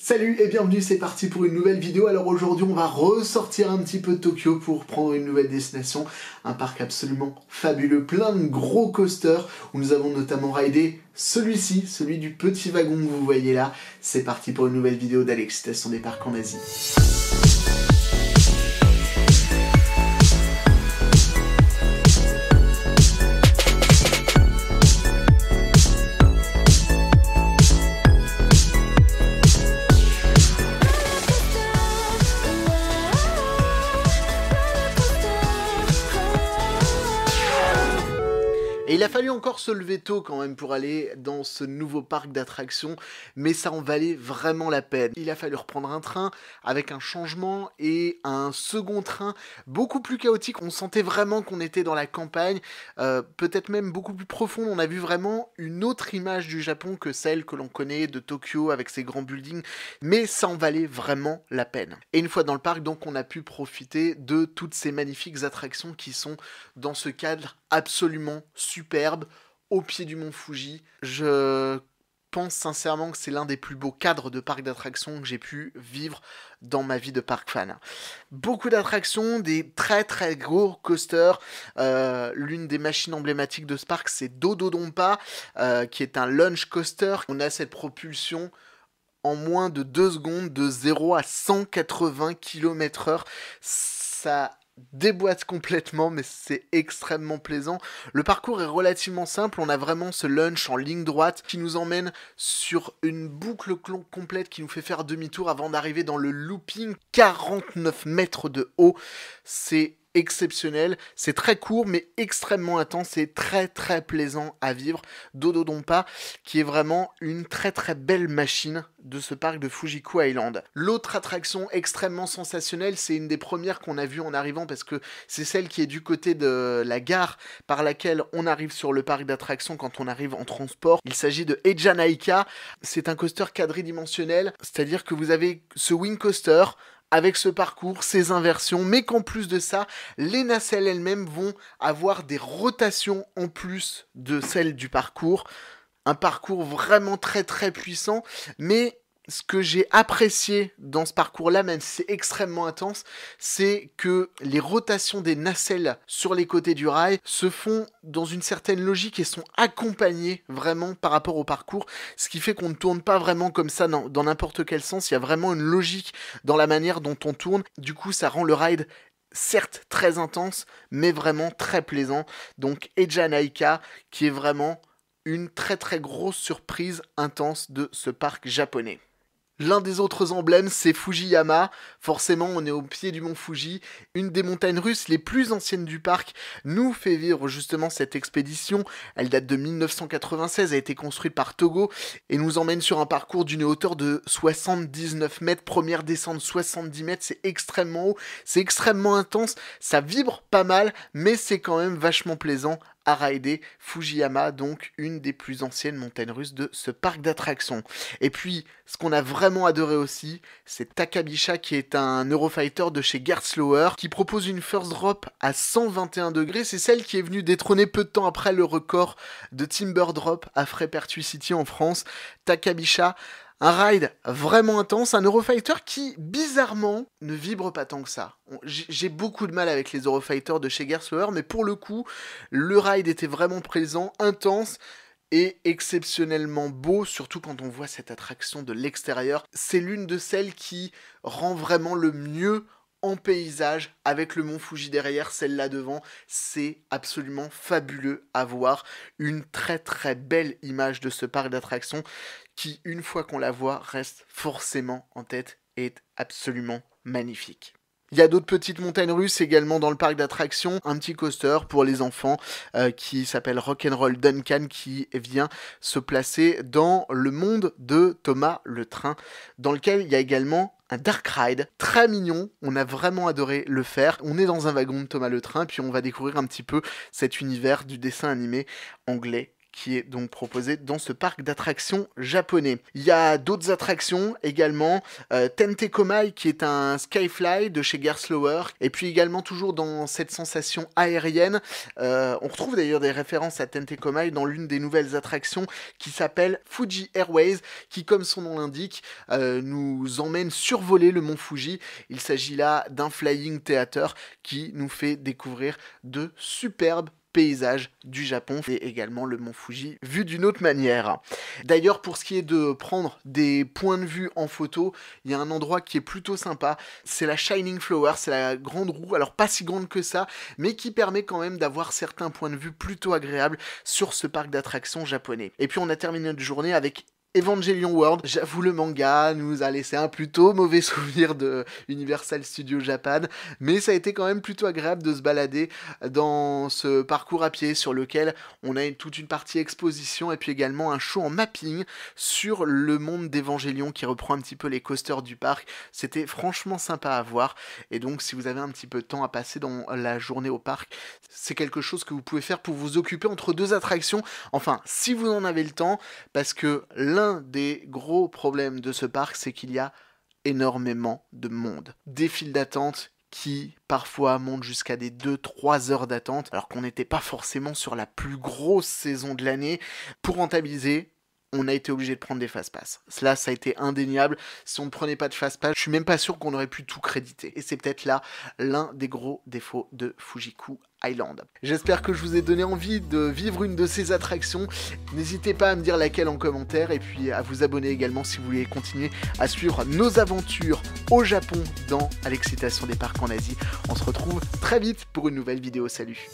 Salut et bienvenue, c'est parti pour une nouvelle vidéo. Alors aujourd'hui on va ressortir un petit peu de Tokyo pour prendre une nouvelle destination. Un parc absolument fabuleux, plein de gros coasters où nous avons notamment ridé celui-ci, celui du petit wagon que vous voyez là. C'est parti pour une nouvelle vidéo d'Alexcitation des parcs en Asie. Et il a fallu encore se lever tôt quand même pour aller dans ce nouveau parc d'attractions, mais ça en valait vraiment la peine. Il a fallu reprendre un train avec un changement et un second train beaucoup plus chaotique. On sentait vraiment qu'on était dans la campagne, peut-être même beaucoup plus profonde. On a vu vraiment une autre image du Japon que celle que l'on connaît de Tokyo avec ses grands buildings, mais ça en valait vraiment la peine. Et une fois dans le parc, donc, on a pu profiter de toutes ces magnifiques attractions qui sont dans ce cadre absolument superbe, au pied du mont Fuji. Je pense sincèrement que c'est l'un des plus beaux cadres de parc d'attractions que j'ai pu vivre dans ma vie de parc fan. Beaucoup d'attractions, des très très gros coasters. L'une des machines emblématiques de ce parc, c'est Dodonpa, qui est un launch coaster. On a cette propulsion en moins de 2 secondes de 0 à 180 km/h. Ça déboîte complètement, mais c'est extrêmement plaisant. Le parcours est relativement simple, on a vraiment ce launch en ligne droite qui nous emmène sur une boucle complète qui nous fait faire demi-tour avant d'arriver dans le looping, 49 mètres de haut. C'est exceptionnel, c'est très court mais extrêmement intense, c'est très très plaisant à vivre. Dodonpa qui est vraiment une très très belle machine de ce parc de Fujiku Island. L'autre attraction extrêmement sensationnelle, c'est une des premières qu'on a vues en arrivant parce que c'est celle qui est du côté de la gare par laquelle on arrive sur le parc d'attractions quand on arrive en transport. Il s'agit de Eija Naika, c'est un coaster quadridimensionnel, c'est-à-dire que vous avez ce wing coaster avec ce parcours, ces inversions, mais qu'en plus de ça, les nacelles elles-mêmes vont avoir des rotations en plus de celles du parcours. Un parcours vraiment très très puissant, mais ce que j'ai apprécié dans ce parcours-là, même si c'est extrêmement intense, c'est que les rotations des nacelles sur les côtés du rail se font dans une certaine logique et sont accompagnées vraiment par rapport au parcours, ce qui fait qu'on ne tourne pas vraiment comme ça dans n'importe quel sens. Il y a vraiment une logique dans la manière dont on tourne. Du coup, ça rend le ride certes très intense, mais vraiment très plaisant. Donc Eija Naika, qui est vraiment une très très grosse surprise intense de ce parc japonais. L'un des autres emblèmes, c'est Fujiyama. Forcément, on est au pied du mont Fuji. Une des montagnes russes les plus anciennes du parc nous fait vivre justement cette expédition. Elle date de 1996, a été construite par Togo et nous emmène sur un parcours d'une hauteur de 79 mètres. Première descente 70 mètres, c'est extrêmement haut, c'est extrêmement intense. Ça vibre pas mal, mais c'est quand même vachement plaisant à rider. Fujiyama, donc une des plus anciennes montagnes russes de ce parc d'attractions. Et puis, ce qu'on a vraiment adoré aussi, c'est Takabisha, qui est un Eurofighter de chez Gerstlauer, qui propose une first drop à 121 degrés. C'est celle qui est venue détrôner peu de temps après le record de Timber Drop à Freipertuis en France. Takabisha, un ride vraiment intense, un Eurofighter qui, bizarrement, ne vibre pas tant que ça. J'ai beaucoup de mal avec les Eurofighters de chez Gerstlauer, mais pour le coup, le ride était vraiment présent, intense et exceptionnellement beau, surtout quand on voit cette attraction de l'extérieur. C'est l'une de celles qui rend vraiment le mieux en paysage, avec le mont Fuji derrière, celle-là devant. C'est absolument fabuleux à voir. Une très très belle image de ce parc d'attractions qui, une fois qu'on la voit, reste forcément en tête et est absolument magnifique. Il y a d'autres petites montagnes russes également dans le parc d'attractions. Un petit coaster pour les enfants qui s'appelle Rock'n'Roll Duncan, qui vient se placer dans le monde de Thomas le Train, dans lequel il y a également un dark ride très mignon. On a vraiment adoré le faire. On est dans un wagon de Thomas le Train, puis on va découvrir un petit peu cet univers du dessin animé anglais qui est donc proposé dans ce parc d'attractions japonais. Il y a d'autres attractions également, Tentekomai qui est un Skyfly de chez Gerstlauer, et puis également toujours dans cette sensation aérienne, on retrouve d'ailleurs des références à Tentekomai dans l'une des nouvelles attractions qui s'appelle Fuji Airways, qui comme son nom l'indique, nous emmène survoler le mont Fuji. Il s'agit là d'un flying theater qui nous fait découvrir de superbes paysages du Japon et également le mont Fuji vu d'une autre manière. D'ailleurs, pour ce qui est de prendre des points de vue en photo, il y a un endroit qui est plutôt sympa, c'est la Shining Flower, c'est la grande roue, alors pas si grande que ça, mais qui permet quand même d'avoir certains points de vue plutôt agréables sur ce parc d'attractions japonais. Et puis on a terminé notre journée avec Evangelion World. J'avoue, le manga nous a laissé un plutôt mauvais souvenir de Universal Studios Japan, mais ça a été quand même plutôt agréable de se balader dans ce parcours à pied sur lequel on a toute une partie exposition et puis également un show en mapping sur le monde d'Evangelion qui reprend un petit peu les coasters du parc. C'était franchement sympa à voir, et donc si vous avez un petit peu de temps à passer dans la journée au parc, c'est quelque chose que vous pouvez faire pour vous occuper entre deux attractions, enfin si vous en avez le temps, parce que l'un des gros problèmes de ce parc, c'est qu'il y a énormément de monde. Des files d'attente qui parfois montent jusqu'à des 2-3 heures d'attente, alors qu'on n'était pas forcément sur la plus grosse saison de l'année. Pour rentabiliser, on a été obligé de prendre des fast-pass. Cela, ça a été indéniable. Si on ne prenait pas de fast-pass, je suis même pas sûr qu'on aurait pu tout créditer. Et c'est peut-être là l'un des gros défauts de Fujiku Island. J'espère que je vous ai donné envie de vivre une de ces attractions. N'hésitez pas à me dire laquelle en commentaire, et puis à vous abonner également si vous voulez continuer à suivre nos aventures au Japon dans À l'excitation des parcs en Asie. On se retrouve très vite pour une nouvelle vidéo. Salut!